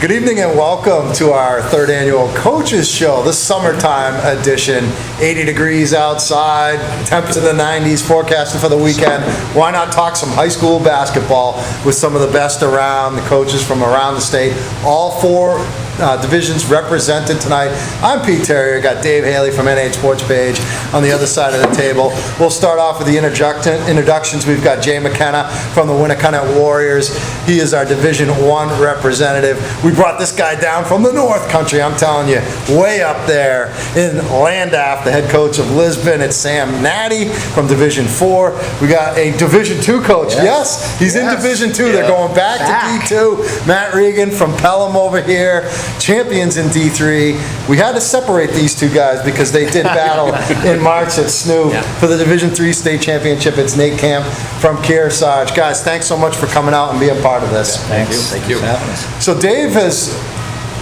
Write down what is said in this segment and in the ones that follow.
Good evening and welcome to our third annual Coaches Show, the summertime edition. 80 degrees outside, temps in the 90s, forecasting for the weekend. Why not talk some high school basketball with some of the best around, the coaches from around the state. All four divisions represented tonight. I'm Pete Terrier, got Dave Haley from NH Sports Page on the other side of the table. We'll start off with the introductions. We've got Jay McKenna from the Winnacunnet Warriors. He is our Division I representative. We brought this guy down from the North Country, I'm telling you, way up there in Landaf, the head coach of Lisbon. It's Sam Natty from Division IV. We got a Division II coach. Yes, he's in Division II. They're going back to D2. Matt Regan from Pelham over here. Champions in D3. We had to separate these two guys because they did battle in March at SNU for the Division III state championship. It's Nate Camp from Kearsarge. Guys, thanks so much for coming out and being part of this. Thank you. Thank you. So Dave has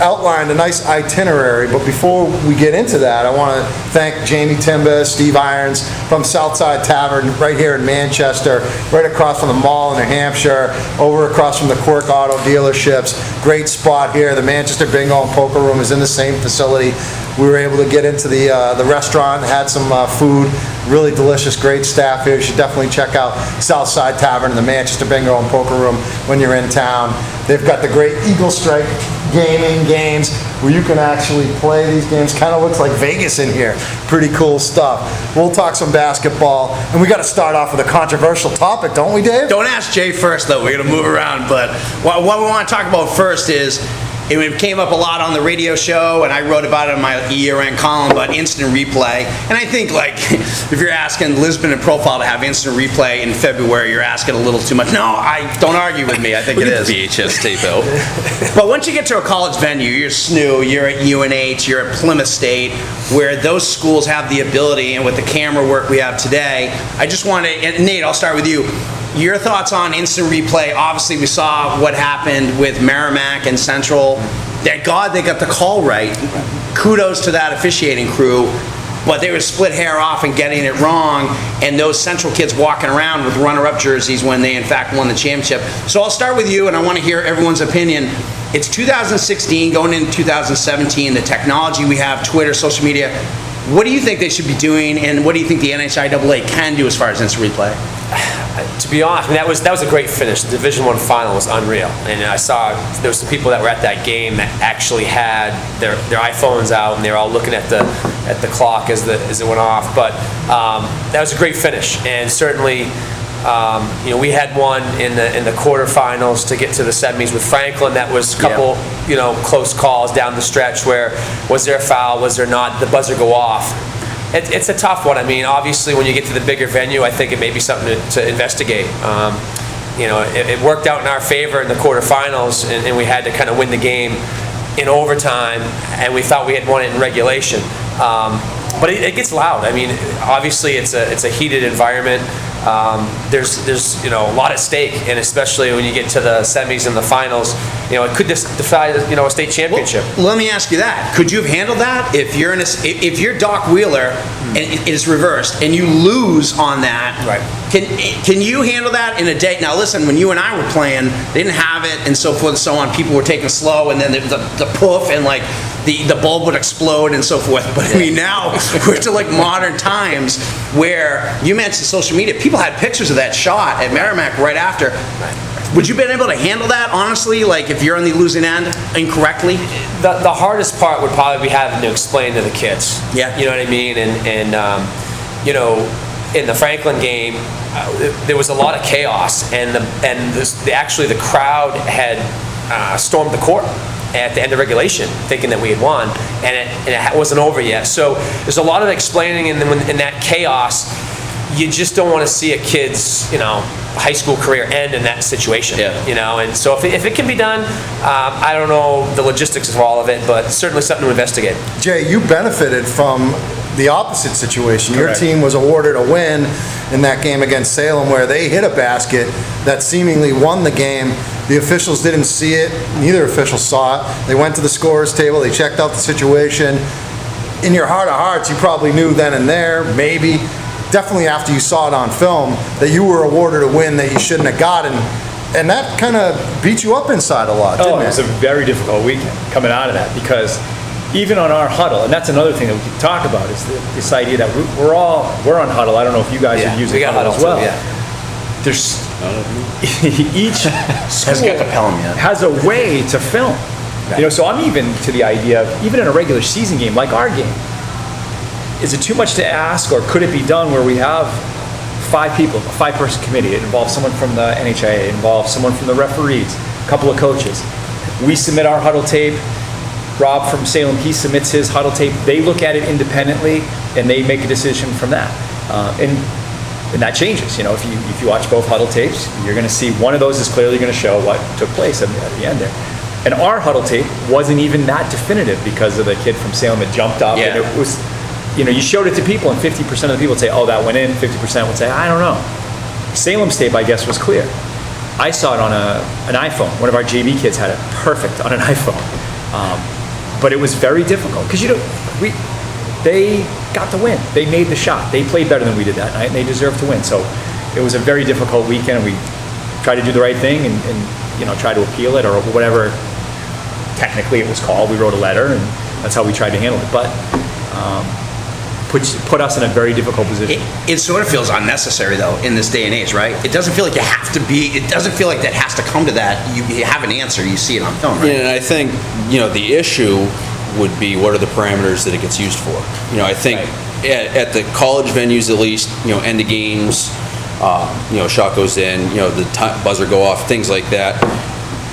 outlined a nice itinerary, but before we get into that, I want to thank Jamie Timba, Steve Irons from Southside Tavern right here in Manchester, right across from the mall in New Hampshire, over across from the Quirk Auto dealerships. Great spot here. The Manchester Bingo and Poker Room is in the same facility. We were able to get into the restaurant, had some food, really delicious, great staff here. You should definitely check out Southside Tavern and the Manchester Bingo and Poker Room when you're in town. They've got the great Eagle Strike gaming games where you can actually play these games. Kind of looks like Vegas in here. Pretty cool stuff. We'll talk some basketball, and we got to start off with a controversial topic, don't we, Dave? Don't ask Jay first, though. We're going to move around, but what we want to talk about first is, it came up a lot on the radio show, and I wrote about it in my year-end column about instant replay. And I think, like, if you're asking Lisbon and Profile to have instant replay in February, you're asking a little too much. No, don't argue with me. I think it is. VHS tape out. But once you get to a college venue, you're SNU, you're at UNH, you're at Plymouth State, where those schools have the ability, and with the camera work we have today, I just want to, and Nate, I'll start with you. Your thoughts on instant replay? Obviously, we saw what happened with Merrimack and Central. Thank God they got the call right. Kudos to that officiating crew. But they were split hair off and getting it wrong, and those Central kids walking around with runner-up jerseys when they, in fact, won the championship. So I'll start with you, and I want to hear everyone's opinion. It's 2016, going into 2017, the technology we have, Twitter, social media. What do you think they should be doing, and what do you think the NHIAA can do as far as instant replay? To be honest, I mean, that was a great finish. The Division I final was unreal, and I saw there were some people that were at that game that actually had their iPhones out, and they were all looking at the clock as it went off. But that was a great finish, and certainly, we had one in the quarterfinals to get to the semis with Franklin. That was a couple, close calls down the stretch where was there a foul, was there not? The buzzer go off. It's a tough one. I mean, obviously, when you get to the bigger venue, I think it may be something to investigate. It worked out in our favor in the quarterfinals, and we had to kind of win the game in overtime, and we thought we had won it in regulation. But it gets loud. I mean, obviously, it's a heated environment. There's a lot at stake, and especially when you get to the semis and the finals, it could just decide a state championship. Well, let me ask you that: could you have handled that if you're Doc Wheeler and it's reversed and you lose on that? Right. Can you handle that in a day? Now, listen, when you and I were playing, they didn't have it, and so forth and so on. People were taking slow, and then the poof and like the bulb would explode and so forth. But I mean, now we're to like modern times where you mentioned social media. People had pictures of that shot at Merrimack right after. Would you have been able to handle that, honestly, like if you're on the losing end incorrectly? The hardest part would probably be having to explain to the kids. Yeah. You know what I mean? And in the Franklin game, there was a lot of chaos, and actually the crowd had stormed the court at the end of regulation, thinking that we had won, and it wasn't over yet. So there's a lot of explaining, and then in that chaos, you just don't want to see a kid's, high school career end in that situation. Yeah. And so if it can be done, I don't know the logistics of all of it, but certainly something to investigate. Jay, you benefited from the opposite situation. Correct. Your team was awarded a win in that game against Salem where they hit a basket that seemingly won the game. The officials didn't see it. Neither official saw it. They went to the scorer's table. They checked out the situation. In your heart of hearts, you probably knew then and there, maybe, definitely after you saw it on film, that you were awarded a win that you shouldn't have gotten. And that kind of beat you up inside a lot, didn't Oh, it was a it? very difficult weekend coming out of that, because even on our huddle, and that's another thing that we can talk about, is this idea that we're on huddle. I don't know if you guys Yeah, are using we got huddle as Huddle well. too, yeah. There's each Hasn't got to Pelham yet. has a way to film. You know, so I'm even to the idea of, even in a regular season game like our game, is it too much to ask, or could it be done where we have 5 people, a 5-person committee? It involves someone from the NHIA, it involves someone from the referees, a couple of coaches. We submit our huddle tape. Rob from Salem, he submits his huddle tape. They look at it independently, and they make a decision from that. And that changes. You know, if you watch both huddle tapes, you're going to see one of those is clearly going to show what took place at the end there. And our huddle tape wasn't even that definitive because of the kid from Salem that jumped up. Yeah. And it was, you know, you showed it to people, and 50% of the people would say, "Oh, that went in." 50% would say, "I don't know." Salem's tape, I guess, was clear. I saw it on an iPhone. One of our JV kids had it perfect on an iPhone. But it was very difficult because they got the win. They made the shot. They played better than we did that night, and they deserved to win. So it was a very difficult weekend, and we tried to do the right thing and you know, try to appeal it, or whatever technically it was called. We wrote a letter, and that's how we tried to handle it. But put us in a very difficult position. It sort of feels unnecessary, though, in this day and age, right? It doesn't feel like you have to be, it doesn't feel like that has to come to that. You have an answer, you see it on film, right? Yeah, and I think, you know, the issue would be, what are the parameters that it gets used for? You know, I think at the college venues, at least, you know, end of games, you know, shot goes in, you know, the buzzer go off, things like that.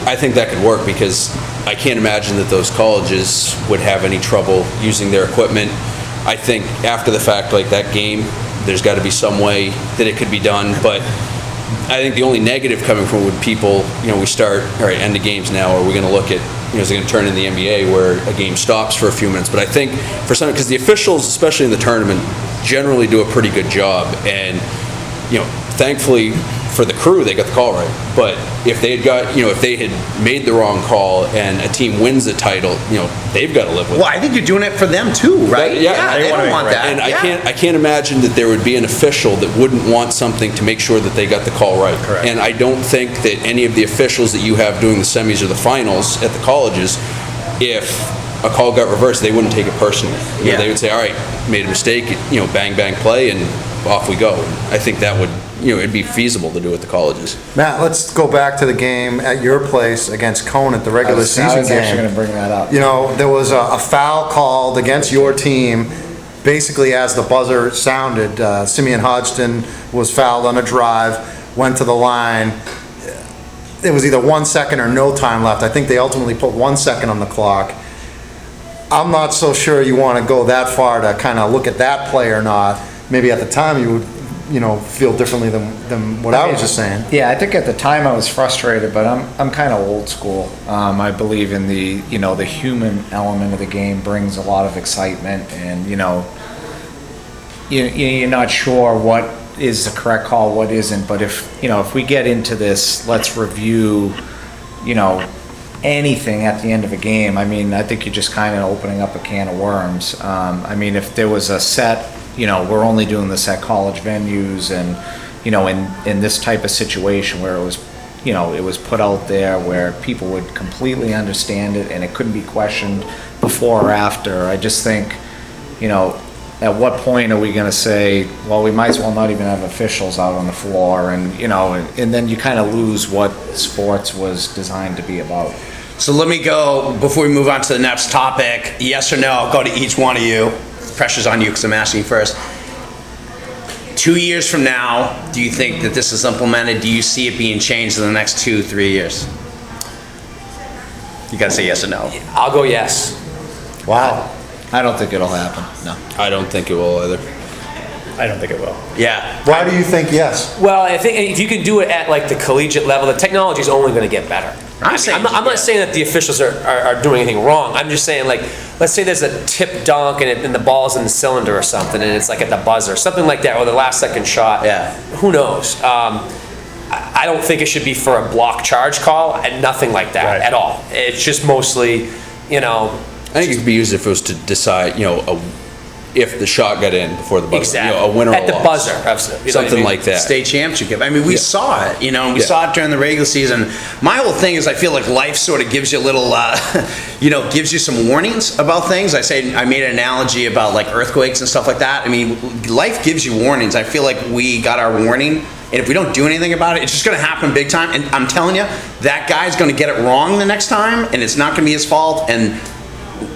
I think that could work, because I can't imagine that those colleges would have any trouble using their equipment. I think after the fact, like that game, there's got to be some way that it could be done, but I think the only negative coming from would people, you know, we start, all right, end of games now, are we going to look at, you know, is it going to turn in the NBA where a game stops for a few minutes? But I think for some, because the officials, especially in the tournament, generally do a pretty good job, and, you know, thankfully for the crew, they got the call right. But if they had got, you know, if they had made the wrong call and a team wins the title, you know, they've got to live with it. Well, I think you're doing it for them too, right? Yeah, they don't want that. And Yeah. I can't imagine that there would be an official that wouldn't want something to make sure that they got the call right. Correct. And I don't think that any of the officials that you have doing the semis or the finals at the colleges, if a call got reversed, they wouldn't take it personally. You know, Yeah. they would say, all right, made a mistake, you know, bang, bang, play, and off we go. I think that would, you know, it'd be feasible to do at the colleges. Matt, let's go back to the game at your place against Cone at the regular I season was actually going game. to bring that up. You know, there was a foul called against your team, basically as the buzzer sounded. Simeon Hodgson was fouled on a drive, went to the line. It was either 1 second or no time left. I think they ultimately put 1 second on the clock. I'm not so sure you want to go that far to kind of look at that play or not. Maybe at the time you would, you know, feel differently than what I was just saying. Yeah, I think at the time I was frustrated, but I'm kind of old school. I believe in the, you know, the human element of the game brings a lot of excitement, and, you know, you're not sure what is the correct call, what isn't, but if, you know, if we get into this, let's review, you know, anything at the end of a game, I mean, I think you're just kind of opening up a can of worms. I mean, if there was a set, you know, we're only doing this at college venues, and, you know, in this type of situation where it was, you know, it was put out there where people would completely understand it and it couldn't be questioned before or after. I just think, you know, at what point are we going to say, well, we might as well not even have officials out on the floor, and, you know, and then you kind of lose what sports was designed to be about. So let me go, before we move on to the next topic, yes or no, I'll go to each one of you. Pressure's on you because I'm asking you first. 2 years from now, do you think that this is implemented? Do you see it being changed in the next 2-3 years? You gotta say yes or no. I'll go yes. Wow. I don't think it'll happen, no. I don't think it will either. I don't think it will. Yeah. Why do you think yes? Well, I think if you can do it at like the collegiate level, the technology is only going to get better. I'm not saying that the officials are doing anything wrong. I'm just saying, like, let's say there's a tip dunk and the ball's in the cylinder or something, and it's like at the buzzer, something like that, or the last second shot. Yeah. Who knows? I don't think it should be for a block charge call, and nothing like that Right. at all. It's just mostly, you know. I think it could be used if it was to decide, you know, if the shot got in before the buzzer. Exactly. A winner or At the loss. buzzer. Absolutely. You know what I Something mean? like that. State championship. I mean, we saw it, and we saw it during the regular season. My whole thing is I feel like life sort of gives you a little, gives you some warnings about things. I made an analogy about like earthquakes and stuff like that. I mean, life gives you warnings. I feel like we got our warning, and if we don't do anything about it, it's just going to happen big time. And I'm telling you, that guy's going to get it wrong the next time, and it's not going to be his fault. And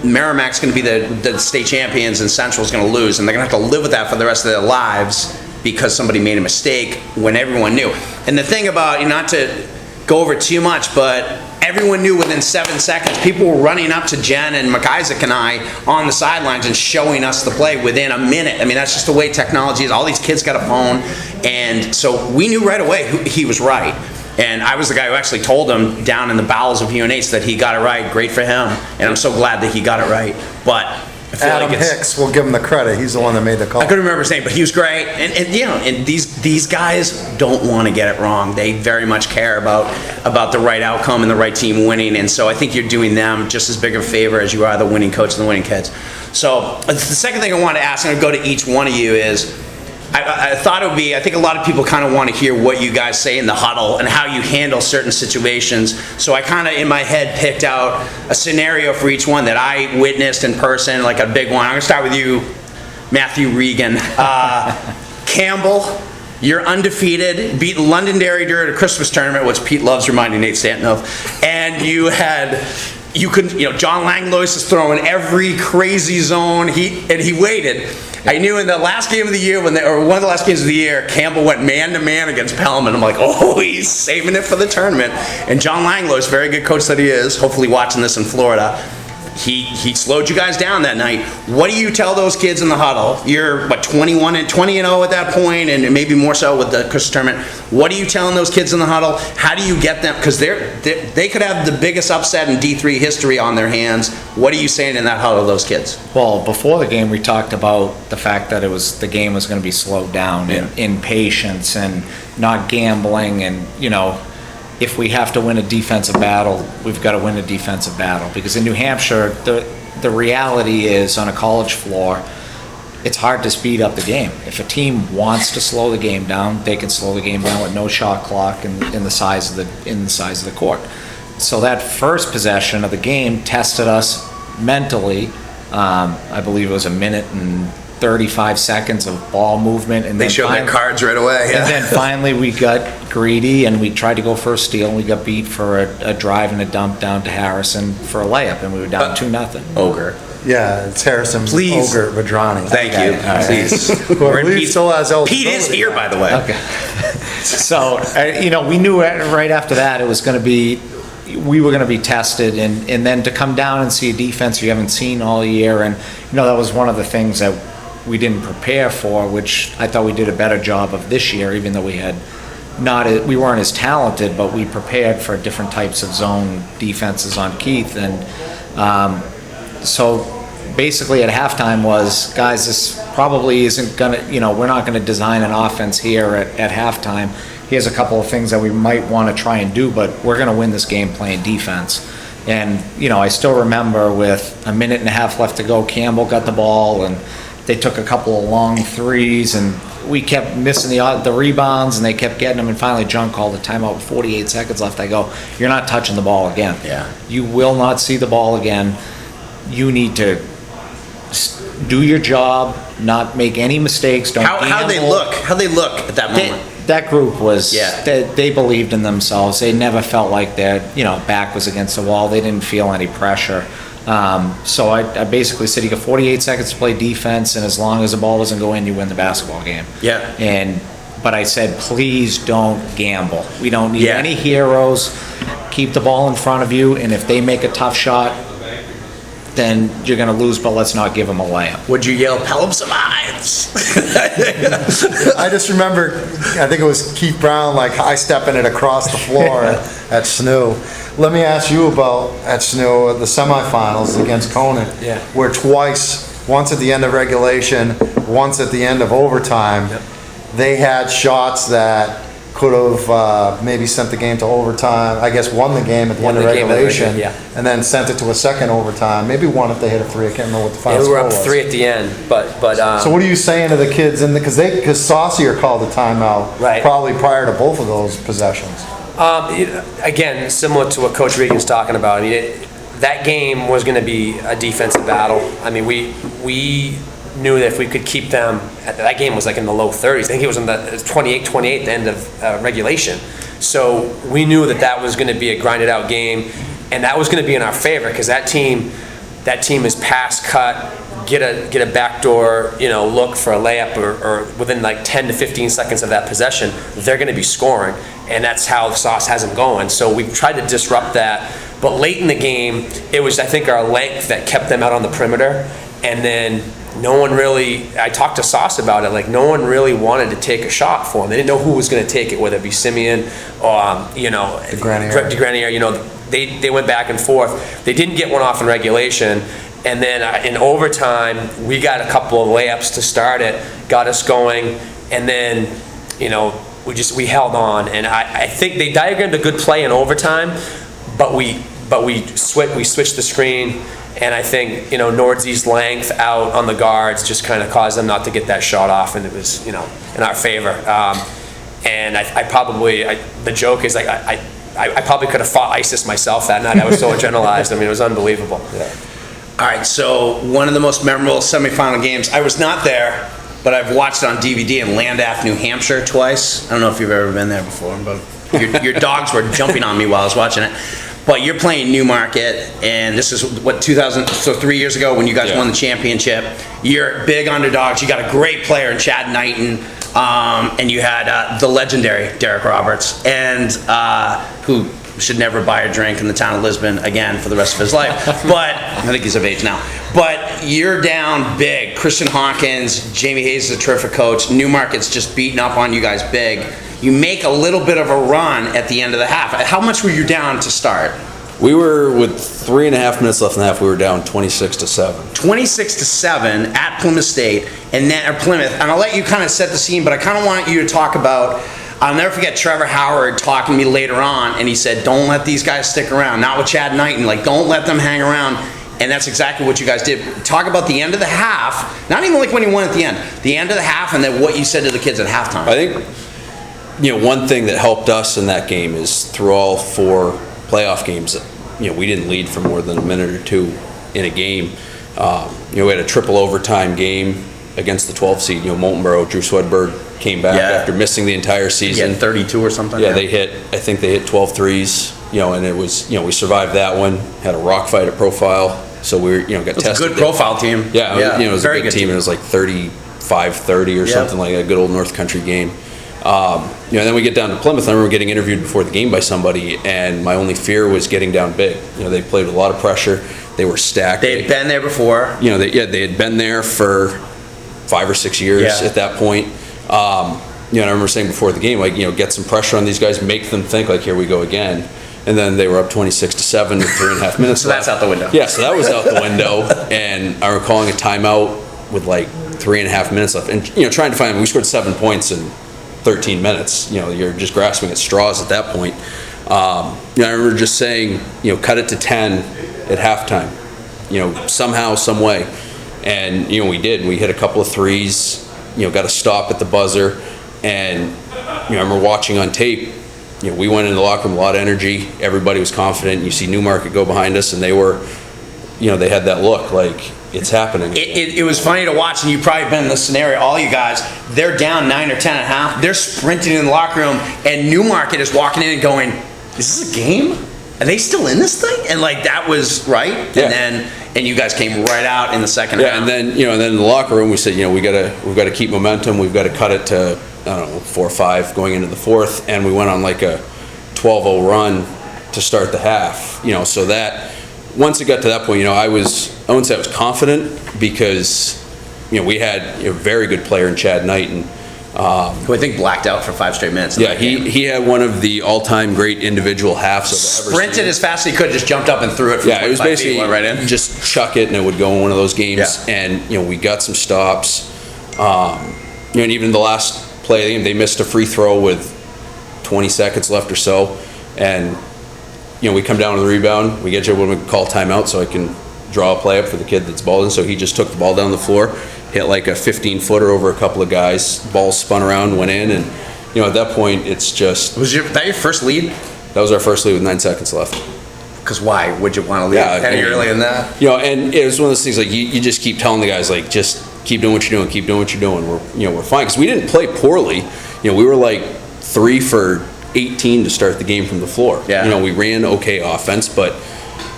Merrimack's going to be the state champions, and Central's going to lose, and they're going to have to live with that for the rest of their lives because somebody made a mistake when everyone knew. And the thing about, not to go over too much, but everyone knew within 7 seconds. People were running up to Jen and McIsaac and I on the sidelines and showing us the play within a minute. I mean, that's just the way technology is. All these kids got a phone, and so we knew right away he was right. And I was the guy who actually told him down in the bowels of UNH that he got it right. Great for him. And I'm so glad that he got it right. But I feel Adam like it's... Hicks, we'll give him the credit. He's the one that made the call. I couldn't remember his name, but he was great. And these guys don't want to get it wrong. They very much care about the right outcome and the right team winning. And so I think you're doing them just as big of a favor as you are the winning coach and the winning kids. So the second thing I want to ask, and I'll go to each one of you, is I thought it would be, I think a lot of people kind of want to hear what you guys say in the huddle and how you handle certain situations. So I kind of, in my head, picked out a scenario for each one that I witnessed in person, like a big one. I'm going to start with you, Matthew Regan. Campbell, you're undefeated, beat Londonderry during a Christmas tournament, which Pete loves reminding Nate Stanton of, and you couldn't, John Langlois is throwing every crazy zone, he waited. I knew in the last game of the year, or one of the last games of the year, Campbell went man-to-man against Pellman. I'm like, oh, he's saving it for the tournament. And John Langlois, very good coach that he is, hopefully watching this in Florida, he slowed you guys down that night. What do you tell those kids in the huddle? You're, 20 and 0 at that point, and maybe more so with the Christmas tournament. What are you telling those kids in the huddle? How do you get them? Because they could have the biggest upset in D3 history on their hands. What are you saying in that huddle to those kids? Well, before the game, we talked about the fact that the game was going to be slowed down in patience and not gambling, and if we have to win a defensive battle, we've got to win a defensive battle. Because in New Hampshire, the reality is on a college floor, it's hard to speed up the game. If a team wants to slow the game down, they can slow the game down with no shot clock in the size of the court. So that first possession of the game tested us mentally. I believe it was a minute and 35 seconds of ball movement, and They showed their cards right away. Yeah. And then finally we got greedy and we tried to go for a steal, and we got beat for a drive and a dump down to Harrison for a layup, and we were down 2-0. Ogre. Yeah, it's Harrison Please. Ogre Vadrani. Thank you. Please. Who I believe still has eligibility. Pete is here, by the way. Okay. So, we knew right after that it was going to be, we were going to be tested, and then to come down and see a defense you haven't seen all year, and that was one of the things that we didn't prepare for, which I thought we did a better job of this year, even though we we weren't as talented, but we prepared for different types of zone defenses on Keith. And so basically at halftime was, guys, this probably isn't gonna, we're not gonna design an offense here at halftime. Here's a couple of things that we might want to try and do, but we're gonna win this game playing defense. And I still remember with a minute and a half left to go, Campbell got the ball, and they took a couple of long threes, and we kept missing the rebounds, and they kept getting them, and finally John called a timeout with 48 seconds left. I go, you're not touching the ball again. Yeah. You will not see the ball again. You need to do your job, not make any mistakes, don't gamble. How'd they look at that moment? That group was, Yeah. they believed in themselves. They never felt like their back was against the wall. They didn't feel any pressure. So I basically said, you got 48 seconds to play defense, and as long as the ball doesn't go in, you win the basketball game. Yeah. But I said, please don't gamble. We don't need Yeah. any heroes. Keep the ball in front of you, and if they make a tough shot, then you're going to lose, but let's not give them a layup. Would you yell, Pelham survives? I just remember, I think it was Keith Brown, high stepping it across the floor at SNU. Let me ask you about at SNU, the semifinals against Conant, where twice, once at the end of regulation, once at the end of overtime, they had shots that could have maybe sent the game to overtime, I guess won the game at the Won end of the game at the regulation, yeah. and then sent it to a second overtime, maybe won if they hit a 3, I can't remember what the Yeah, final we score were up was. 3 at the end, but So what are you saying to the kids, because Saucier called a timeout, Right. probably prior to both of those possessions? again, similar to what Coach Regan's talking about, I mean, that game was going to be a defensive battle. I mean, we knew that if we could keep them, that game was like in the low 30s. I think it was in the 28-28 at the end of regulation. So we knew that was going to be a grinded out game, and that was going to be in our favor because that team is pass cut, get a backdoor, look for a layup or within like 10 to 15 seconds of that possession, they're going to be scoring, and that's how the Sauce has them going. So we tried to disrupt that, but late in the game, it was, I think, our length that kept them out on the perimeter, and then no one really, I talked to Sauce about it, like no one really wanted to take a shot for him. They didn't know who was going to take it, whether it be Simeon or, DeGranier, they went back and forth. They didn't get one off in regulation. And then in overtime, we got a couple of layups to start it, got us going, and then, we held on. And I think they diagrammed a good play in overtime, but we switched the screen, and I think, Nordzy's length out on the guards just kind of caused them not to get that shot off, and it was, in our favor. And the joke is like, I probably could have fought ISIS myself that night. I was so adrenalized. I mean, it was unbelievable. Yeah. All right, so one of the most memorable semifinal games, I was not there, but I've watched it on DVD in Landaff, New Hampshire twice. I don't know if you've ever been there before, but your dogs were jumping on me while I was watching it. But you're playing Newmarket, and this is what, 3 years ago when you guys won the championship. You're big underdogs. You got a great player in Chad Knighton, and you had the legendary Derek Roberts, and who should never buy a drink in the town of Lisbon again for the rest of his life. But I think he's of age now. But you're down big. Christian Hawkins, Jamie Hayes is a terrific coach. Newmarket's just beating up on you guys big. You make a little bit of a run at the end of the half. How much were you down to start? We were, with 3.5 minutes left in the half, we were down 26-7. 26-7 at Plymouth State, and then, or Plymouth. And I'll let you kind of set the scene, but I kind of want you to talk about, I'll never forget Trevor Howard talking to me later on, and he said, don't let these guys stick around. Not with Chad Knighton, like don't let them hang around. And that's exactly what you guys did. Talk about the end of the half, not even like when you won at the end of the half, and then what you said to the kids at halftime. I think, one thing that helped us in that game is through all 4 playoff games, we didn't lead for more than a minute or 2 in a game. We had a triple overtime game against the 12 seed. Molten Borough, Drew Swedberg came back after missing the entire season. Getting 32 or something. Yeah, I think they hit 12 threes, and it was, we survived that one, had a rock fight at Profile, so we got tested. It's a good profile team. Yeah, it was a very good team. It was like 35-30 or something like that, a good old North Country game. Then we get down to Plymouth. I remember getting interviewed before the game by somebody, and my only fear was getting down big. They played with a lot of pressure. They were stacked. They had been there before. They had been there for 5 or 6 years at that point. I remember saying before the game, get some pressure on these guys, make them think like, here we go again. And then they were up 26-7 with 3.5 minutes So that's out the window. Yeah, so that was out the window. And I remember calling a timeout with like 3.5 minutes left, and trying to find. We scored 7 points in 13 minutes. You're just grasping at straws at that point. I remember just saying, cut it to 10 at halftime. Somehow, some way, and we did. We hit a couple of threes. Got a stop at the buzzer, and I remember watching on tape. We went into the locker room, a lot of energy. Everybody was confident. You see Newmarket go behind us, and they were, they had that look like it's happening. It was funny to watch, and you've probably been in this scenario, all you guys. They're down 9 or 10 and a half. They're sprinting in the locker room, and Newmarket is walking in and going, "Is this a game? Are they still in this thing?" And like that was right. Yeah. And you guys came right out in the second half. And then in the locker room we said, we've got to keep momentum. We've got to cut it to 4 or 5 going into the fourth, and we went on like a 12-0 run to start the half. So that once it got to that point, I wouldn't say I was confident because we had a very good player in Chad Knighton. Who I think blacked out for 5 straight minutes. Yeah, he had one of the all-time great individual halves I've ever seen. Sprinted as fast as he could, just jumped up and threw it from 25 it was basically feet, went right in. Just chuck it and it would go in one of those games. Yeah. And we got some stops. And even the last play of the game, they missed a free throw with 20 seconds left or so, and we come down to the rebound. We get you when we call timeout, so I can draw a play up for the kid that's balling. So he just took the ball down the floor, hit like a 15-footer over a couple of guys. Ball spun around, went in, and at that point, it's just. Was that your first lead? That was our first lead with 9 seconds left. Because why would you want to leave any earlier than that? And it was one of those things like you just keep telling the guys like just keep doing what you're doing, keep doing what you're doing. We're fine because we didn't play poorly. We were like 3 for 18 to start the game from the floor. Yeah. We ran okay offense, but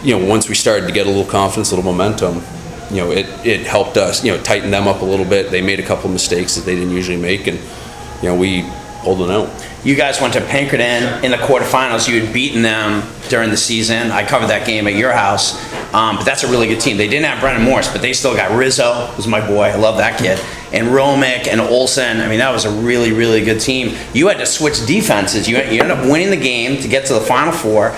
once we started to get a little confidence, a little momentum, it helped us, tighten them up a little bit. They made a couple mistakes that they didn't usually make, and we pulled it out. You guys went to Pinkerton in the quarterfinals. You had beaten them during the season. I covered that game at your house. But that's a really good team. They didn't have Brennan Morris, but they still got Rizzo, who's my boy. I love that kid. And Romick and Olsen. I mean, that was a really, really good team. You had to switch defenses. You ended up winning the game to get to the Final Four.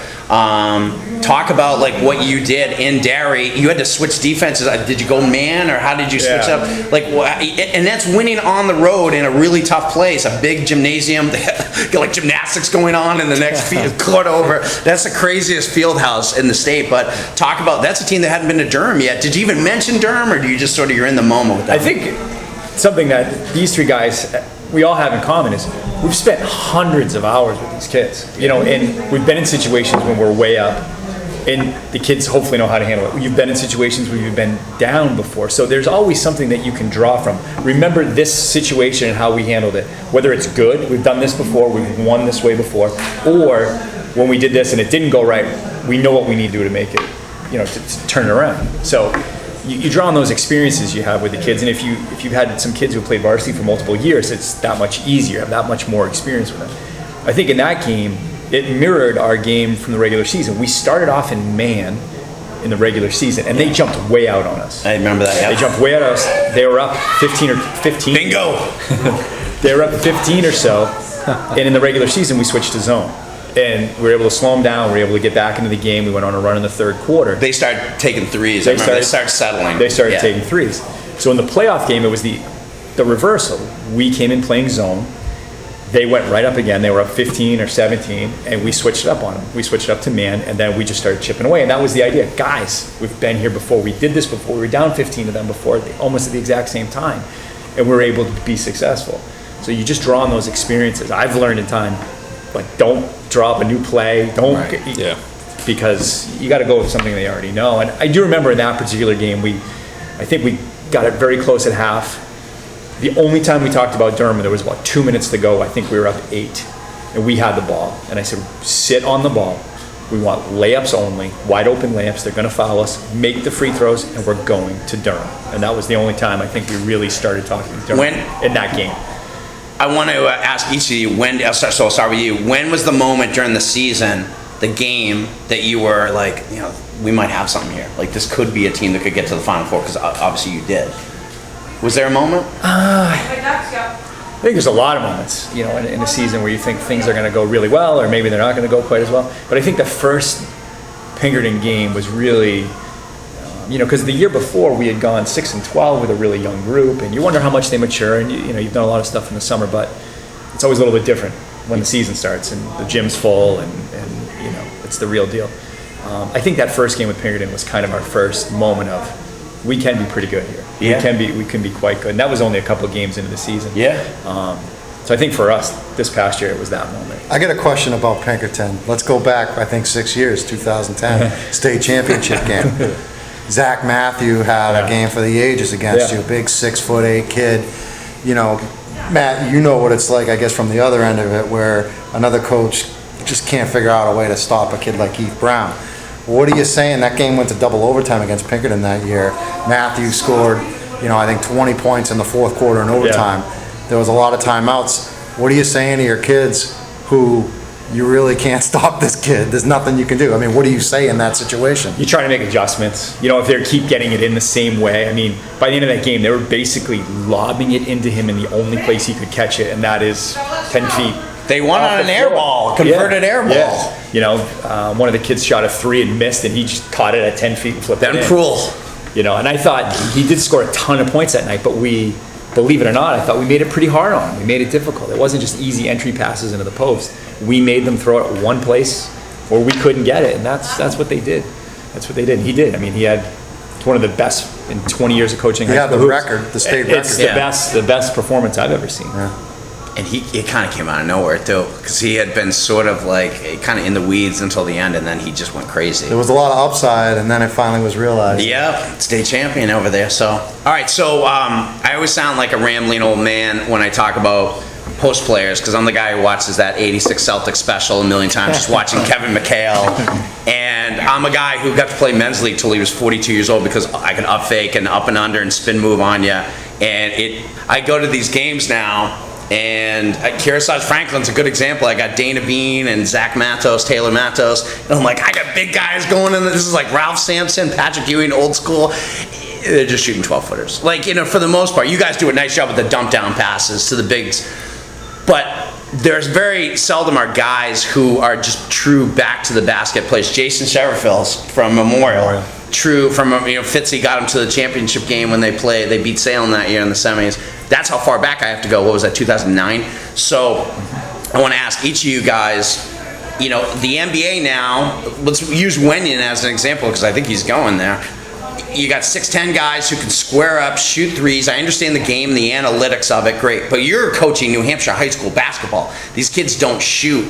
Talk about like what you did in Derry. You had to switch defenses. Did you go man, or how did you switch up? Like, and that's winning on the road in a really tough place, a big gymnasium. They got like gymnastics going on in the next court over. That's the craziest field house in the state. But talk about, that's a team that hadn't been to Durham yet. Did you even mention Durham, or do you just sort of, you're in the moment with that? I think something that these three guys, we all have in common is we've spent hundreds of hours with these kids, and we've been in situations when we're way up, and the kids hopefully know how to handle it. You've been in situations where you've been down before, so there's always something that you can draw from. Remember this situation and how we handled it. Whether it's good, we've done this before, we've won this way before, or when we did this and it didn't go right, we know what we need to do to make it, to turn it around. So you draw on those experiences you have with the kids, and if you've had some kids who played varsity for multiple years, it's that much easier, have that much more experience with them. I think in that game, it mirrored our game from the regular season. We started off in man in the regular season, and they jumped way out on us. I remember that. Yeah. They jumped way out on us. They were up 15. Bingo. They were up 15 or so, and in the regular season, we switched to zone. And we were able to slow them down. We were able to get back into the game. We went on a run in the third quarter. They started taking threes. They started settling. They started taking threes. So in the playoff game, it was the reversal. We came in playing zone. They went right up again. They were up 15 or 17, and we switched it up on them. We switched it up to man, and then we just started chipping away. And that was the idea. Guys, we've been here before. We did this before. We were down 15 to them before, almost at the exact same time, and we were able to be successful. So you just draw on those experiences. I've learned in time, like, don't draw up a new play. Because you got to go with something they already know. And I do remember in that particular game, I think we got it very close at half. The only time we talked about Durham, there was about 2 minutes to go. I think we were up 8, and we had the ball. And I said, sit on the ball. We want layups only, wide open layups. They're going to foul us. Make the free throws, and we're going to Durham. And that was the only time I think we really started talking to Durham in that game. I want to ask each of you, I'll start with you. When was the moment during the season, the game, that you were like, we might have something here. Like, this could be a team that could get to the Final Four, because obviously you did. Was there a moment? I think there's a lot of moments, in a season where you think things are going to go really well, or maybe they're not going to go quite as well. But I think the first Pinkerton game was really, because the year before we had gone 6-12 with a really young group, and you wonder how much they mature, and you've done a lot of stuff in the summer, but it's always a little bit different when the season starts and the gym's full, and it's the real deal. I think that first game with Pinkerton was kind of our first moment of, we can be pretty good here. Yeah. We can be quite good. And that was only a couple of games into the season. Yeah. So I think for us, this past year, it was that moment. I got a question about Pinkerton. Let's go back, I think, 6 years, 2010, state championship game. Zach Matthew had a game for the ages against you, big 6'8" kid. Matt, you know what it's like, I guess, from the other end of it, where another coach just can't figure out a way to stop a kid like Keith Brown. What are you saying? That game went to double overtime against Pinkerton that year. Matthew scored, I think 20 points in the fourth quarter in overtime. There was a lot of timeouts. What are you saying to your kids who you really can't stop this kid? There's nothing you can do. I mean, what do you say in that situation? You try to make adjustments. If they keep getting it in the same way. I mean, by the end of that game, they were basically lobbing it into him in the only place he could catch it, and that is 10 feet. They won on an air ball, converted air ball. Yeah. One of the kids shot a 3 and missed, and he just caught it at 10 feet and flipped it in. Cruel. And I thought he did score a ton of points that night, but believe it or not, I thought we made it pretty hard on him. We made it difficult. It wasn't just easy entry passes into the post. we made them throw it one place where we couldn't get it, and that's what they did. That's what they did. And he did. I mean, he had one of the best in 20 years of coaching. He high had school the hoops. record, the state It's record. the best performance I've ever seen. And it kind of came out of nowhere too, because he had been sort of like kind of in the weeds until the end, and then he just went crazy. There was a lot of upside, and then it finally was realized. Yeah, state champion over there. So, all right. So, I always sound like a rambling old man when I talk about post players, because I'm the guy who watches that '86 Celtics special a million times, just watching Kevin McHale. And I'm a guy who got to play men's league till he was 42 years old because I can up fake and up and under and spin move on you. And I go to these games now. And Kearsarge Franklin's a good example. I got Dana Bean and Zach Matos, Taylor Matos, and I'm like, I got big guys going in. This is like Ralph Sampson, Patrick Ewing, old school. They're just shooting 12-footers. Like, for the most part, you guys do a nice job with the dump down passes to the bigs. But there's very seldom are guys who are just true back to the basket players. Jason Sherrifils from Memorial. True from, Fitzy got him to the championship game when they beat Salem that year in the semis. That's how far back I have to go. What was that, 2009? So I want to ask each of you guys, the NBA now, let's use Wenyon as an example because I think he's going there. You got 6'10" guys who can square up, shoot threes. I understand the game, the analytics of it, great. But you're coaching New Hampshire high school basketball. These kids don't shoot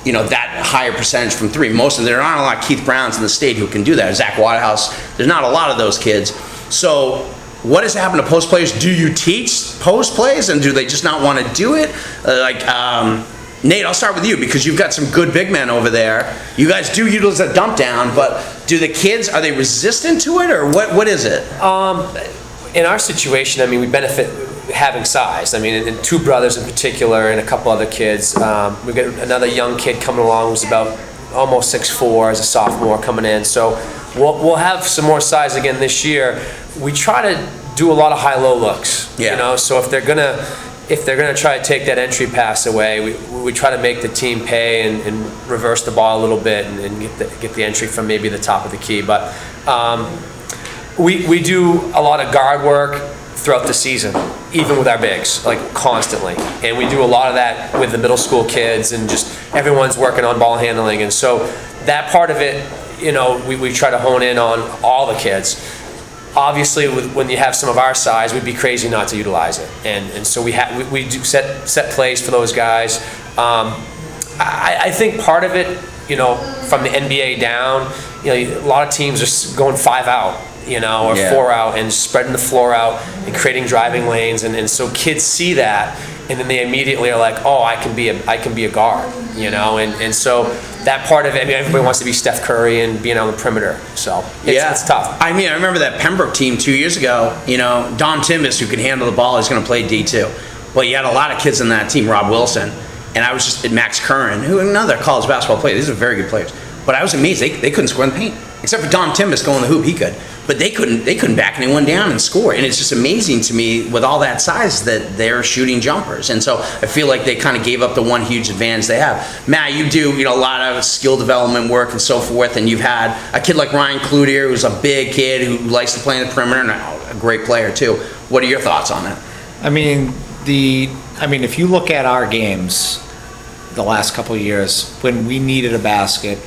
that higher percentage from three. Most of them, there aren't a lot of Keith Browns in the state who can do that. Zach Waterhouse, there's not a lot of those kids. So what has happened to post plays? Do you teach post plays, and do they just not want to do it? Nate, I'll start with you because you've got some good big men over there. You guys do utilize a dump down, but do the kids, are they resistant to it, or what is it? In our situation, we benefit having size. And two brothers in particular and a couple other kids. We've got another young kid coming along who's about almost 6'4" as a sophomore coming in. So we'll have some more size again this year. We try to do a lot of high-low looks. Yeah. So if they're gonna try to take that entry pass away, we try to make the team pay and reverse the ball a little bit and get the entry from maybe the top of the key. But we do a lot of guard work throughout the season, even with our bigs, like constantly. And we do a lot of that with the middle school kids, and just everyone's working on ball handling. And so that part of it, we try to hone in on all the kids. Obviously, when you have some of our size, we'd be crazy not to utilize it. And so we do set plays for those guys. I think part of it, from the NBA down, a lot of teams are going 5 out. Or 4 out, and spreading the floor out and creating driving lanes, and so kids see that, and then they immediately are like, oh, I can be a guard, and so that part of it. Everybody wants to be Steph Curry and being on the perimeter, so it's tough. I remember that Pembroke team 2 years ago. Dom Timbus, who could handle the ball, is going to play D2. But you had a lot of kids in that team, Rob Wilson, and I was just at Max Curran, who another college basketball player. These are very good players. But I was amazed they couldn't score in the paint, except for Dom Timbus going the hoop. He could. But they couldn't back anyone down and score. And it's just amazing to me with all that size that they're shooting jumpers. And so I feel like they kind of gave up the one huge advantage they have. Matt, you do a lot of skill development work and so forth, and you've had a kid like Ryan Cloutier, who's a big kid who likes to play in the perimeter and a great player too. What are your thoughts on that? If you look at our games the last couple of years, when we needed a basket,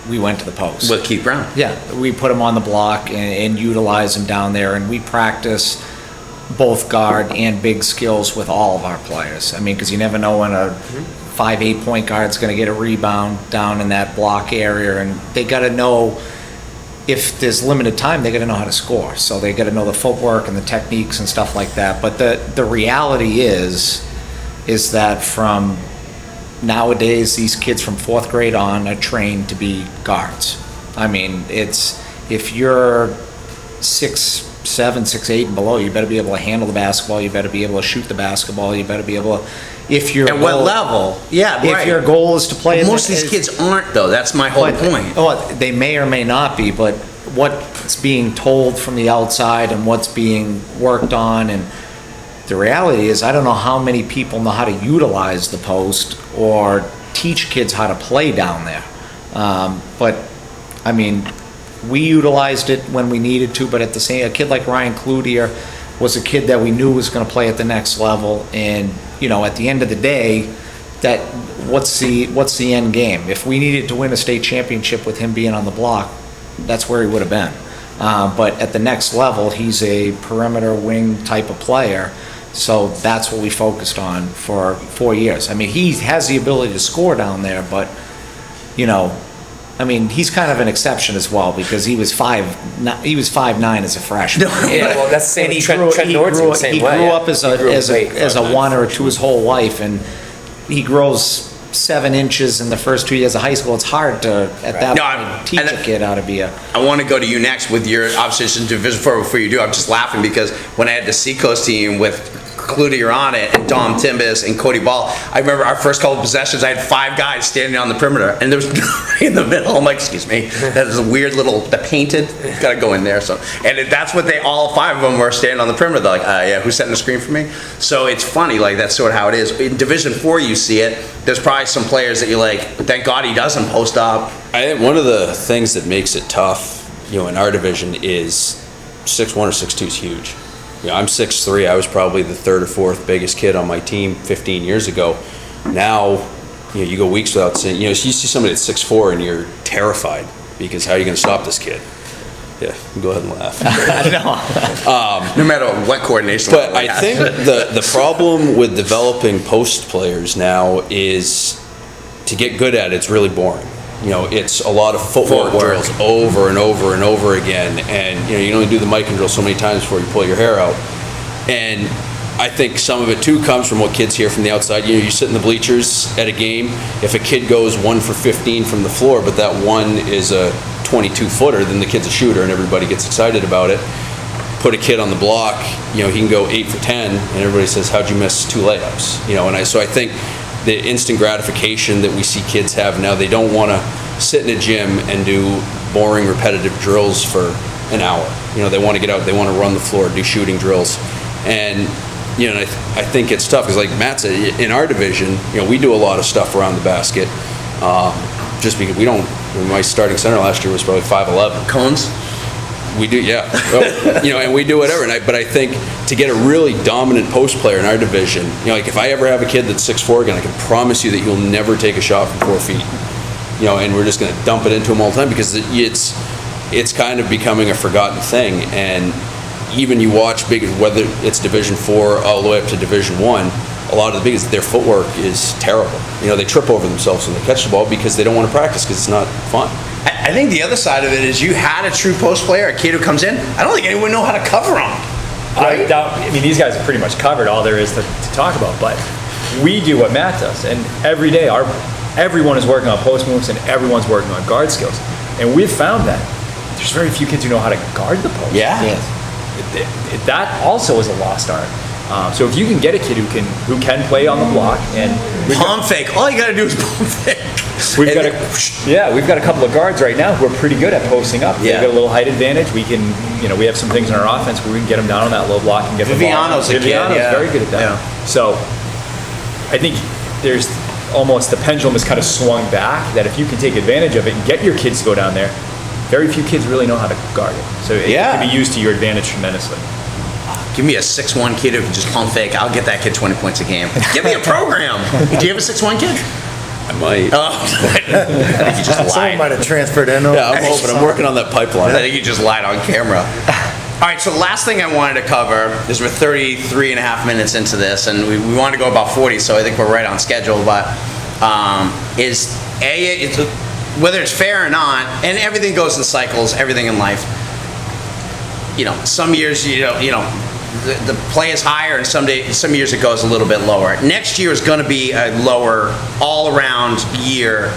we went to the post. With Keith Brown. Yeah, we put him on the block and utilize him down there, and we practice both guard and big skills with all of our players. Because you never know when a 5'8" point guard's going to get a rebound down in that block area, and they got to know if there's limited time, they got to know how to score. So they got to know the footwork and the techniques and stuff like that. But the reality is that from nowadays, these kids from 4th grade on are trained to be guards. If you're 6'7", 6'8" and below, you better be able to handle the basketball. You better be able to shoot the basketball. You better be able to. At what level? Yeah, right. If your goal is to play, most of these kids aren't, though. That's my whole point. They may or may not be, but what's being told from the outside and what's being worked on, and the reality is, I don't know how many people know how to utilize the post or teach kids how to play down there. We utilized it when we needed to, but a kid like Ryan Cloutier was a kid that we knew was going to play at the next level. And, at the end of the day, that what's the end game? If we needed to win a state championship with him being on the block, that's where he would have been. But at the next level, he's a perimeter wing type of player. So that's what we focused on for 4 years. I mean, he has the ability to score down there, but, you know, I mean, he's kind of an exception as well because he was 5'9" as a freshman. Yeah, well, that's the same And he with Trent grew- he Norton's grew- the same he way, grew yeah. up as He grew up a late, as a 5'9". one or two his whole life, and he grows 7 inches in the first 2 years of high school. It's hard to at that No, point teach a kid how to be a. I want to go to you next with your observation in Division 4 before you do. I'm just laughing because when I had the Seacoast team with Cloutier on it and Dom Timbus and Cody Ball, I remember our first couple of possessions, I had 5 guys standing on the perimeter and there was nobody in the middle. I'm like, excuse me, that is a weird little, the painted, got to go in there. So, and that's what all 5 of them were standing on the perimeter. They're like, yeah, who's setting the screen for me? So it's funny, like that's sort of how it is. In Division 4 you see it, there's probably some players that you're like, thank God he doesn't post up. I think one of the things that makes it tough, you know, in our division is 6'1" or 6'2" is huge. You know, I'm 6'3". I was probably the 3rd or 4th biggest kid on my team 15 years ago. Now, you know, you go weeks without seeing, you know, you see somebody that's 6'4" and you're terrified because how are you going to stop this kid? Yeah, go ahead and laugh. No matter what coordination. But level I he has. think the problem with developing post players now is to get good at it, it's really boring. You know, it's a lot of footwork drills over and over and over again, and you know, you only do the Mikan drill so many times before you pull your hair out. And I think some of it too comes from what kids hear from the outside. You know, you sit in the bleachers at a game, if a kid goes 1 for 15 from the floor, but that one is a 22-footer, then the kid's a shooter and everybody gets excited about it. Put a kid on the block, you know, he can go 8 for 10, and everybody says, how'd you miss 2 layups? You know, and so I think the instant gratification that we see kids have now, they don't want to sit in a gym and do boring, repetitive drills for an hour. You know, they want to get out, they want to run the floor, do shooting drills. And, you know, I think it's tough because, like Matt said, in our division, you know, we do a lot of stuff around the basket. Just because we don't, my starting center last year was probably 5'11". Cones? We do, yeah. Well, you know, and we do whatever. But I think to get a really dominant post player in our division, you know, like if I ever have a kid that's 6'4" again, I can promise you that he'll never take a shot from 4 feet. You know, and we're just going to dump it into him all the time because it's kind of becoming a forgotten thing. And even you watch big, whether it's Division 4 all the way up to Division 1, a lot of the biggest, their footwork is terrible. You know, they trip over themselves when they catch the ball because they don't want to practice because it's not fun. I think the other side of it is you had a true post player, a kid who comes in, I don't think anyone know how to cover him. I mean, these guys are pretty much covered all there is to talk about, but we do what Matt does, and every day everyone is working on post moves and everyone's working on guard skills. And we've found that there's very few kids who know how to guard the post. Yeah. That also is a lost art. So if you can get a kid who can play on the block and Palm fake. All you got to do is palm fake. we've got a couple of guards right now who are pretty good at posting up. They've Yeah. got a little height advantage. We can, you know, we have some things in our offense where we can get them down on that low block and get the ball. Viviano's a kid, Viviano's yeah. very good at that. Yeah. So I think there's almost the pendulum has kind of swung back that if you can take advantage of it and get your kids to go down there, very few kids really know how to guard it. So it can be used to your advantage tremendously. Give me a 6'1" kid who can just pump fake. I'll get that kid 20 points a game. Give me a program. Do you have a 6'1" kid? I might. Oh, I think you just Someone lied. might have transferred in. Yeah, I'm hoping. I'm working on that pipeline. I think you just lied on camera. All right, so the last thing I wanted to cover is we're 33 and a half minutes into this, and we want to go about 40, so I think we're right on schedule, but whether it's fair or not, and everything goes in cycles, everything in life. You know, some years, you know, the play is higher, and some years it goes a little bit lower. Next year is going to be a lower all-around year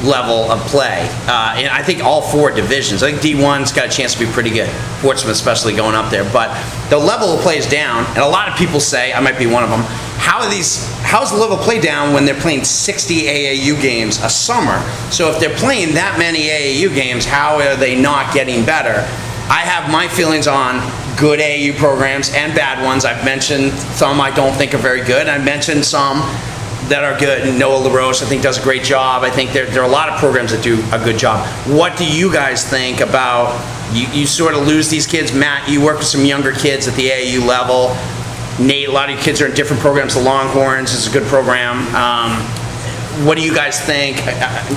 level of play. And I think all 4 divisions. I think D1's got a chance to be pretty good. Portsmouth especially going up there. But the level of play is down, and a lot of people say, I might be one of them, how's the level of play down when they're playing 60 AAU games a summer? So if they're playing that many AAU games, how are they not getting better? I have my feelings on good AAU programs and bad ones. I've mentioned some I don't think are very good. I've mentioned some that are good. And Noah LaRoche, I think, does a great job. I think there are a lot of programs that do a good job. What do you guys think about, you sort of lose these kids? Matt, you work with some younger kids at the AAU level. Nate, a lot of you kids are in different programs. The Longhorns is a good program. What do you guys think?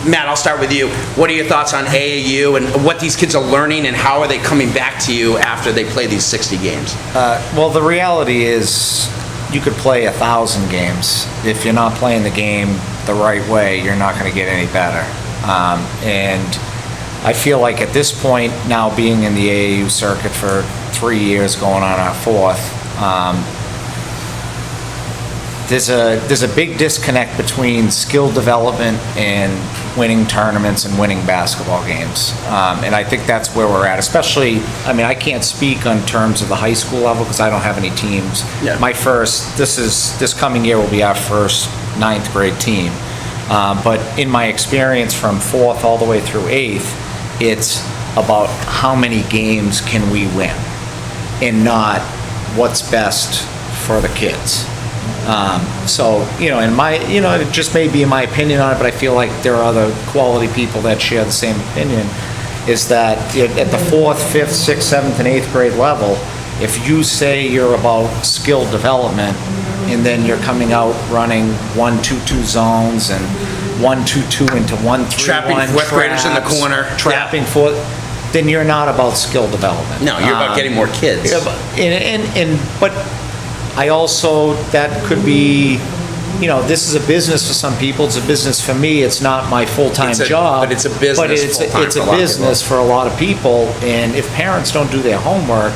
Matt, I'll start with you. What are your thoughts on AAU and what these kids are learning, and how are they coming back to you after they play these 60 games? Well, the reality is you could play 1,000 games. If you're not playing the game the right way, you're not going to get any better. And I feel like at this point, now being in the AAU circuit for 3 years, going on our fourth, there's a big disconnect between skill development and winning tournaments and winning basketball games. And I think that's where we're at, especially, I mean, I can't speak on terms of the high school level because I don't have any teams. Yeah. This coming year will be our first 9th grade team. But in my experience from 4th all the way through 8th, it's about how many games can we win and not what's best for the kids. So, it just may be my opinion on it, but I feel like there are other quality people that share the same opinion, is that at the 4th, 5th, 6th, 7th, and 8th grade level, if you say you're about skill development and then you're coming out running 1-2-2 zones and 1-2-2 into 1-3-1 Trapping fourth graders in the corner. trapping fourth, then you're not about skill development. No, you're about getting more kids. Yeah, but I also, that could be, this is a business for some people, it's a business for me, it's not my full-time job. but it's a business But it's full-time it's for a a lot of business for a lot of people, and if parents don't do their homework,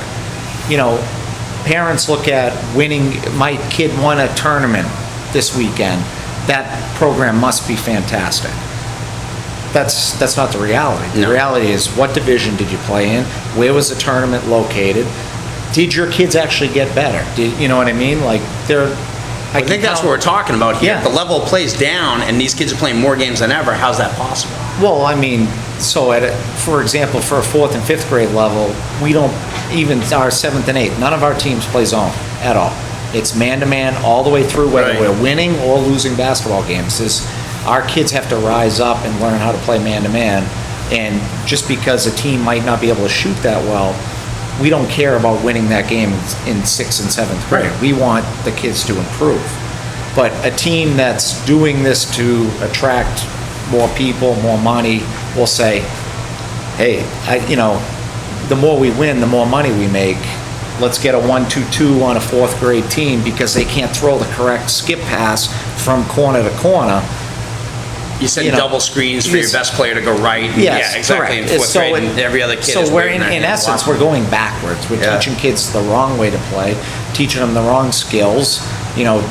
parents look at winning, my kid won a tournament this weekend, that program must be fantastic. That's not the reality. The No. reality is, what division did you play in? Where was the tournament located? Did your kids actually get better? You know what I mean? Like, I think that's what we're talking about here. Yeah. The level of play's down, and these kids are playing more games than ever. How's that possible? Well, I mean, so for example, for a 4th and 5th grade level, we don't, even our 7th and 8th, none of our teams play zone at all. It's man-to-man all the way through, whether Right. we're winning or losing basketball games. Our kids have to rise up and learn how to play man-to-man, and just because a team might not be able to shoot that well, we don't care about winning that game in 6th and 7th grade. Right. We want the kids to improve. But a team that's doing this to attract more people, more money, will say, hey, the more we win, the more money we make. Let's get a 1-2-2 on a 4th grade team because they can't throw the correct skip pass from corner to corner. You said You know, double screens for your yes. best player to go right. Yes, Yeah, exactly. correct. In 4th So grade, and every other kid so is we're waving their in hand essence, blocking. we're going backwards. We're Yeah. teaching kids the wrong way to play, teaching them the wrong skills.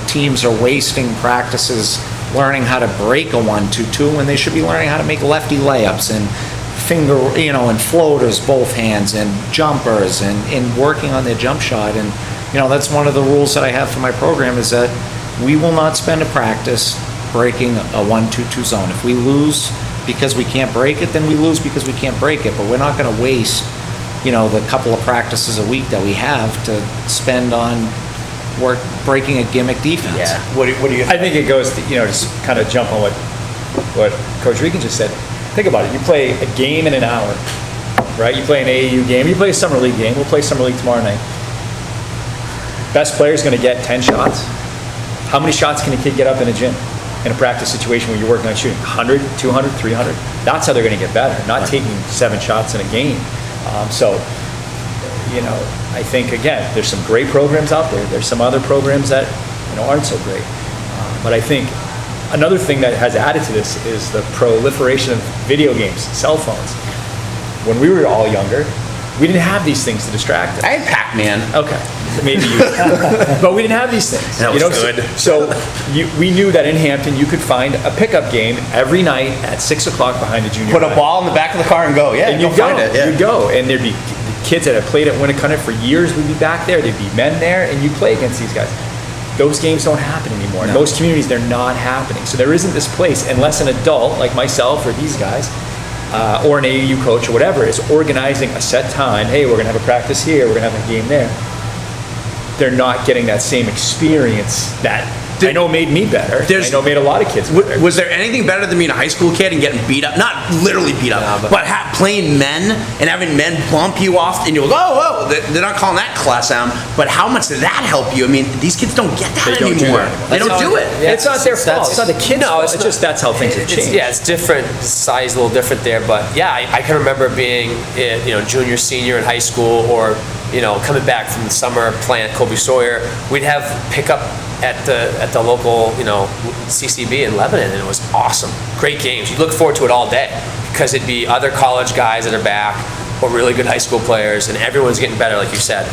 Teams are wasting practices learning how to break a 1-2-2 when they should be learning how to make lefty layups and and floaters, both hands, and jumpers, and working on their jump shot. And, that's one of the rules that I have for my program, is that we will not spend a practice breaking a 1-2-2 zone. If we lose because we can't break it, then we lose because we can't break it. But we're not going to waste, the couple of practices a week that we have to spend on breaking a gimmick defense. Yeah. What do you I think it goes to, just kind of jump on what Coach Regan just said. Think about it. You play a game in an hour, right? You play an AAU game. You play a summer league game. We'll play summer league tomorrow night. Best player is going to get 10 shots. How many shots can a kid get up in a gym in a practice situation where you're working on shooting? 100, 200, 300? That's how they're going to get better, not taking 7 shots in a game. I think, again, there's some great programs out there. There's some other programs that, aren't so great. But I think another thing that has added to this is the proliferation of video games, cell phones. When we were all younger, we didn't have these things to distract us. I had Pac-Man. Okay, maybe you, but we didn't have these things. That was good. So we knew that in Hampton you could find a pickup game every night at 6 o'clock behind the junior Put a high. ball in the back of the car and go. Yeah, And go you'd go, find it. Yeah. you'd go, and there'd be the kids that had played at Winnicott for years would be back there. There'd be men there, and you'd play against these guys. Those games don't happen anymore. In most communities, they're not happening. So there isn't this place unless an adult like myself or these guys, or an AAU coach or whatever, is organizing a set time. Hey, we're going to have a practice here. We're going to have a game there. They're not getting that same experience that I know made me better. I know made a lot of kids better. Was there anything better than being a high school kid and getting beat up? Not literally beat up, but playing men and having men bump you off, and you're like, oh, they're not calling that class down. But how much did that help you? I mean, these kids don't get that They don't do anymore. that. They don't do it. Yeah, It's not their fault. It's not the kids' fault. It's just that's how things have changed. Yeah, it's different. Society's a little different there, but yeah, I can remember being, junior, senior in high school, or coming back from the summer playing at Colby Sawyer. We'd have pickup at the local, CCB in Lebanon, and it was awesome. Great games. You look forward to it all day because it'd be other college guys that are back, or really good high school players, and everyone's getting better, like you said.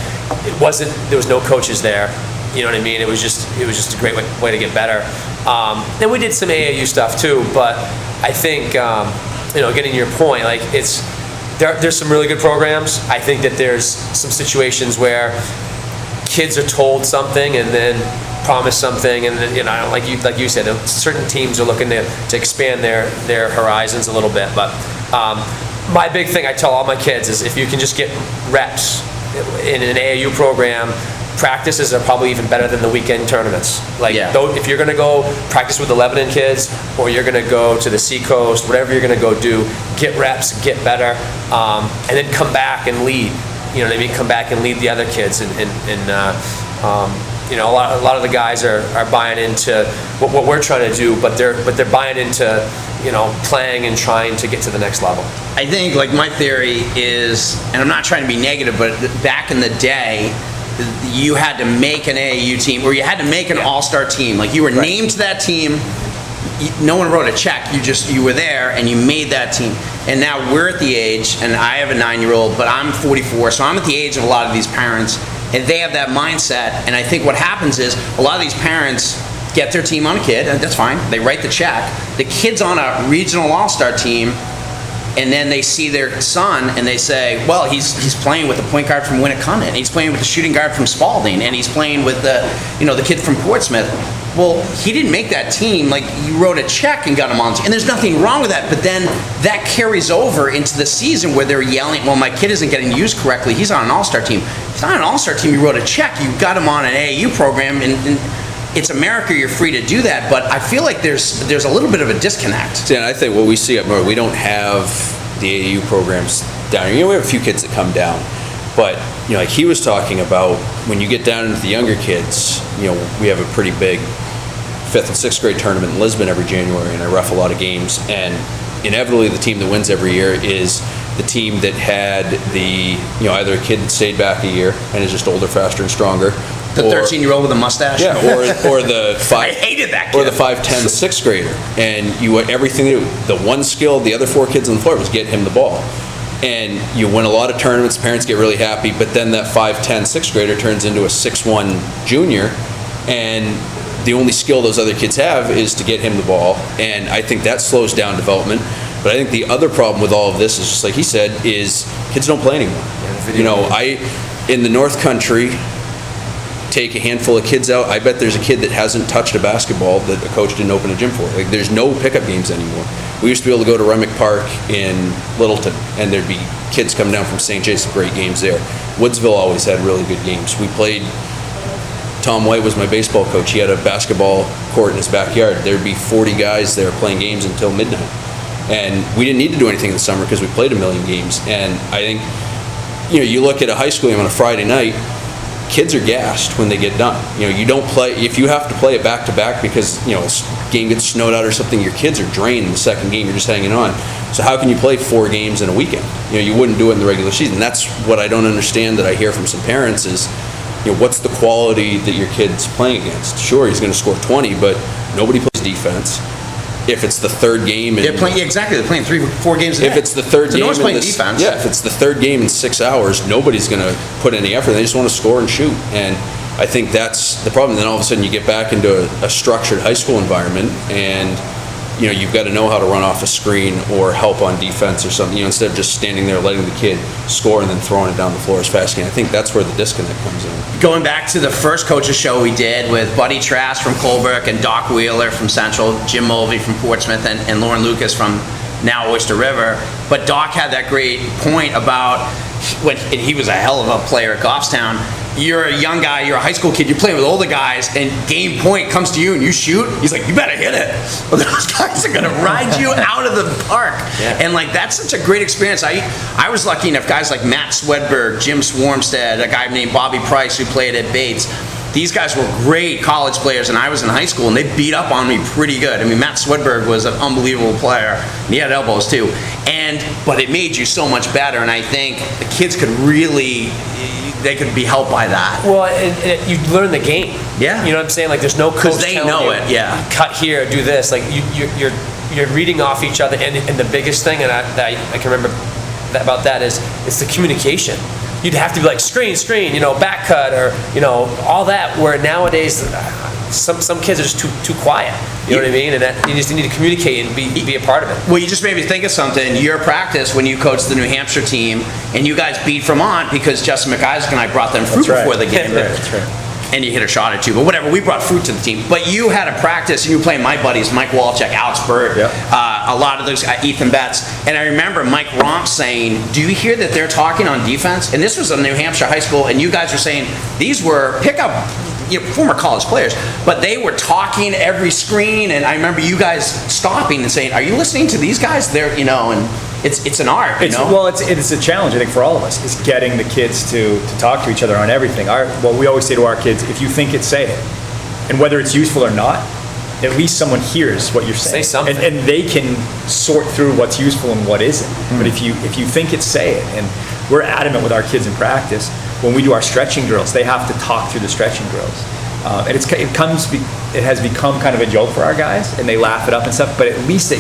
There was no coaches there. You know what I mean? It was just a great way to get better. And we did some AAU stuff too, but I think, getting your point, like there's some really good programs. I think that there's some situations where kids are told something and then promised something, and then, like you said, certain teams are looking to expand their horizons a little bit. But my big thing I tell all my kids is if you can just get reps in an AAU program, practices are probably even better than the weekend tournaments. If you're going to go practice with the Lebanon kids, or you're going to go to the Seacoast, whatever you're going to go do, get reps, get better, and then come back and lead. You know what I mean? Come back and lead the other kids, a lot of the guys are buying into what we're trying to do, but they're buying into playing and trying to get to the next level. I think, my theory is, and I'm not trying to be negative, but back in the day, you had to make an AAU team, or you had to make an all-star team. Like, you were named to that team. No one wrote a check. You were there and you made that team. And now we're at the age, and I have a 9-year-old, but I'm 44, so I'm at the age of a lot of these parents, and they have that mindset. And I think what happens is a lot of these parents get their team on a kid, and that's fine. They write the check. The kid's on a regional all-star team, and then they see their son and they say, well, he's playing with the point guard from Winnicott, and he's playing with the shooting guard from Spalding, and he's playing with the kid from Portsmouth. Well, he didn't make that team. Like, you wrote a check and got him on, and there's nothing wrong with that. But then that carries over into the season where they're yelling, well, my kid isn't getting used correctly. He's on an all-star team. He's not an all-star team. You wrote a check. You got him on an AAU program, and it's America, you're free to do that, but I feel like there's a little bit of a disconnect. See, and I think what we see up north, we don't have the AAU programs down here. We have a few kids that come down, but like he was talking about, when you get down into the younger kids, we have a pretty big 5th and 6th grade tournament in Lisbon every January, and I ref a lot of games, and inevitably the team that wins every year is the team that had either a kid that stayed back a year and is just older, faster, and stronger. The 13-year-old with a mustache? Yeah, or the 5... I hated that kid. Or the 5'10", 6th grader. And you had everything to do. The one skill, the other 4 kids on the floor was get him the ball. And you win a lot of tournaments, parents get really happy, but then that 5'10", 6th grader turns into a 6'1" junior, and the only skill those other kids have is to get him the ball. And I think that slows down development. But I think the other problem with all of this is, just like he said, is kids don't play anymore. In the North Country, take a handful of kids out, I bet there's a kid that hasn't touched a basketball that a coach didn't open a gym for. Like, there's no pickup games anymore. We used to be able to go to Remick Park in Littleton, and there'd be kids coming down from St. Jason, great games there. Woodsville always had really good games. We played, Tom White was my baseball coach. He had a basketball court in his backyard. There'd be 40 guys there playing games until midnight. And we didn't need to do anything in the summer because we played a million games. And I think, you look at a high school game on a Friday night, kids are gassed when they get done. You don't play, if you have to play it back-to-back because, a game gets snowed out or something, your kids are drained in the second game, you're just hanging on. So how can you play 4 games in a weekend? You wouldn't do it in the regular season. That's what I don't understand that I hear from some parents is, what's the quality that your kid's playing against? Sure, he's going to score 20, but nobody plays defense. If it's the third game, they're playing They're playing 3-4 games a day. If it's the third game, no one's playing defense. Yeah, if it's the third game in 6 hours, nobody's going to put any effort. They just want to score and shoot, and I think that's the problem. Then all of a sudden, you get back into a structured high school environment, and you've got to know how to run off a screen or help on defense or something. Instead of just standing there letting the kid score and then throwing it down the floor as fast as you can. I think that's where the disconnect comes in. Going back to the first coaches show we did with Buddy Trask from Colebrook and Doc Wheeler from Central, Jim Mulvey from Portsmouth, and Lauren Lucas from now Oyster River. But Doc had that great point about when he was a hell of a player at Goffstown. you're a young guy, you're a high school kid, you're playing with older guys, and game point comes to you and you shoot, he's like, you better hit it. Well, those guys are gonna ride you out of the park. Yeah. And like, that's such a great experience. I was lucky enough, guys like Matt Swedberg, Jim Swarmstead, a guy named Bobby Price who played at Bates. These guys were great college players, and I was in high school, and they beat up on me pretty good. I mean, Matt Swedberg was an unbelievable player, and he had elbows too. But it made you so much better, and I think the kids could really, they could be helped by that. Well, you learn the game. Yeah. You know what I'm saying? Like, there's no coach they telling know you, it, yeah. cut here, do this. Like, you're reading off each other, and the biggest thing, and I can remember about that is it's the communication. You'd have to be like, screen, back cut, or, all that, where nowadays, some kids are just too quiet. You know what I mean? And that, you just need to communicate and be a part of it. Well, you just made me think of something. Your practice when you coached the New Hampshire team, and you guys beat Vermont because Justin McIsaac and I brought them fruit before the game. That's right. And you hit a shot or two, but whatever, we brought fruit to the team. But you had a practice, and you were playing my buddies, Mike Walchek, Alex Burt, a lot of those, Ethan Betts. And I remember Mike Romp saying, do you hear that they're talking on defense? And this was a New Hampshire high school, and you guys were saying, these were pickup, former college players, but they were talking every screen, and I remember you guys stopping and saying, are you listening to these guys? They're, and it's an art, Well, it's a challenge, I think, for all of us, is getting the kids to talk to each other on everything. What we always say to our kids, if you think it, say it. And whether it's useful or not, at least someone hears what you're saying. Say something. And they can sort through what's useful and what isn't. But if you think it, say it. And we're adamant with our kids in practice. When we do our stretching drills, they have to talk through the stretching drills. And it has become kind of a joke for our guys, and they laugh it up and stuff, but at least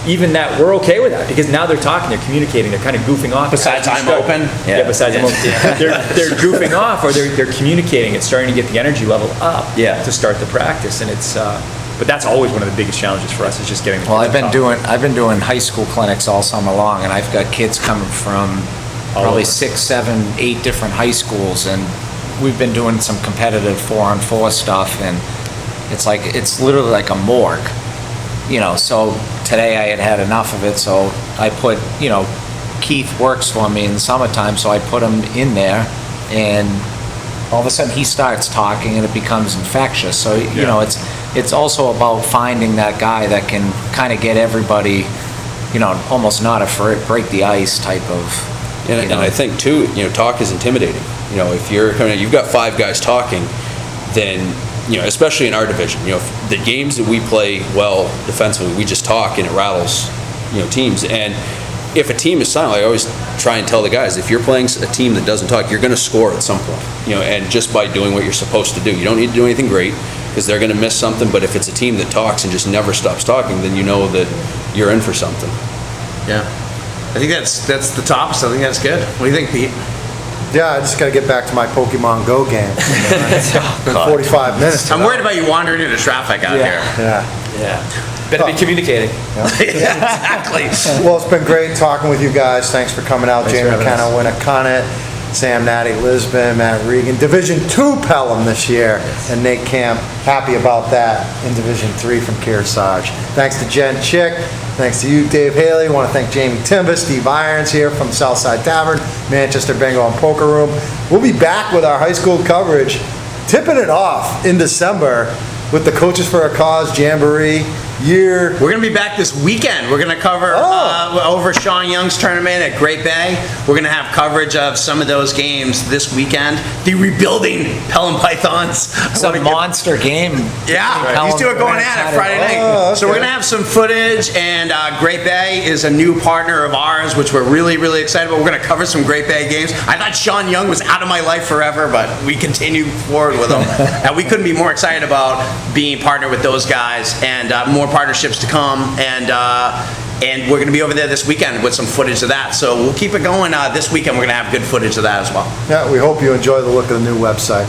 even that, we're okay with that, because now they're talking, they're communicating, they're kind of goofing off. Besides I'm open? Yeah, besides I'm open. They're goofing off, or they're communicating. It's starting to get the energy level up to start the practice, and it's, but that's always one of the biggest challenges for us, is just getting the Well, kids to talk. I've been doing high school clinics all summer long, and I've got kids coming from probably 6, 7, 8 different high schools, and we've been doing some competitive 4-on-4 stuff, and it's literally like a morgue, so today I had enough of it, so I put, Keith works for me in the summertime, so I put him in there, and all of a sudden he starts talking and it becomes infectious, so, it's also about finding that guy that can kind of get everybody, almost not afraid, break the ice type of. And I think too, talk is intimidating. If you've got 5 guys talking, then, especially in our division, the games that we play well defensively, we just talk and it rattles, teams. And if a team is silent, I always try and tell the guys, if you're playing a team that doesn't talk, you're going to score at some point, and just by doing what you're supposed to do. You don't need to do anything great, because they're going to miss something, but if it's a team that talks and just never stops talking, then you know that you're in for something. Yeah. I think that's the top, so I think that's good. What do you think, Pete? Yeah, I just got to get back to my Pokemon Go game. It's been 45 minutes. I'm worried about you wandering into traffic out here. Yeah. Better be communicating. Exactly. Well, it's been great talking with you guys. Thanks for coming out. Jay McKenna, Winnicott, Sam Natty, Lisbon, Matt Regan. Division 2 Pelham this year, and Nate Camp. Happy about that in Division 3 from Kearsarge. Thanks to Jen Chick. Thanks to you, Dave Haley. I want to thank Jamie Timber, Steve Irons here from Southside Tavern, Manchester Bingo and Poker Room. We'll be back with our high school coverage, tipping it off in December with the Coaches for a Cause Jamboree year. We're going to be back this weekend. We're going to cover over Sean Young's tournament at Great Bay. We're going to have coverage of some of those games this weekend. The rebuilding Pelham Pythons. It's a monster game. Yeah, these two are going at it Friday night. So we're going to have some footage, and Great Bay is a new partner of ours, which we're really, really excited about. We're going to cover some Great Bay games. I thought Sean Young was out of my life forever, but we continue forward with him. And we couldn't be more excited about being partnered with those guys, and more partnerships to come, and we're going to be over there this weekend with some footage of that. So we'll keep it going. This weekend we're going to have good footage of that as well. Yeah, we hope you enjoy the look of the new website.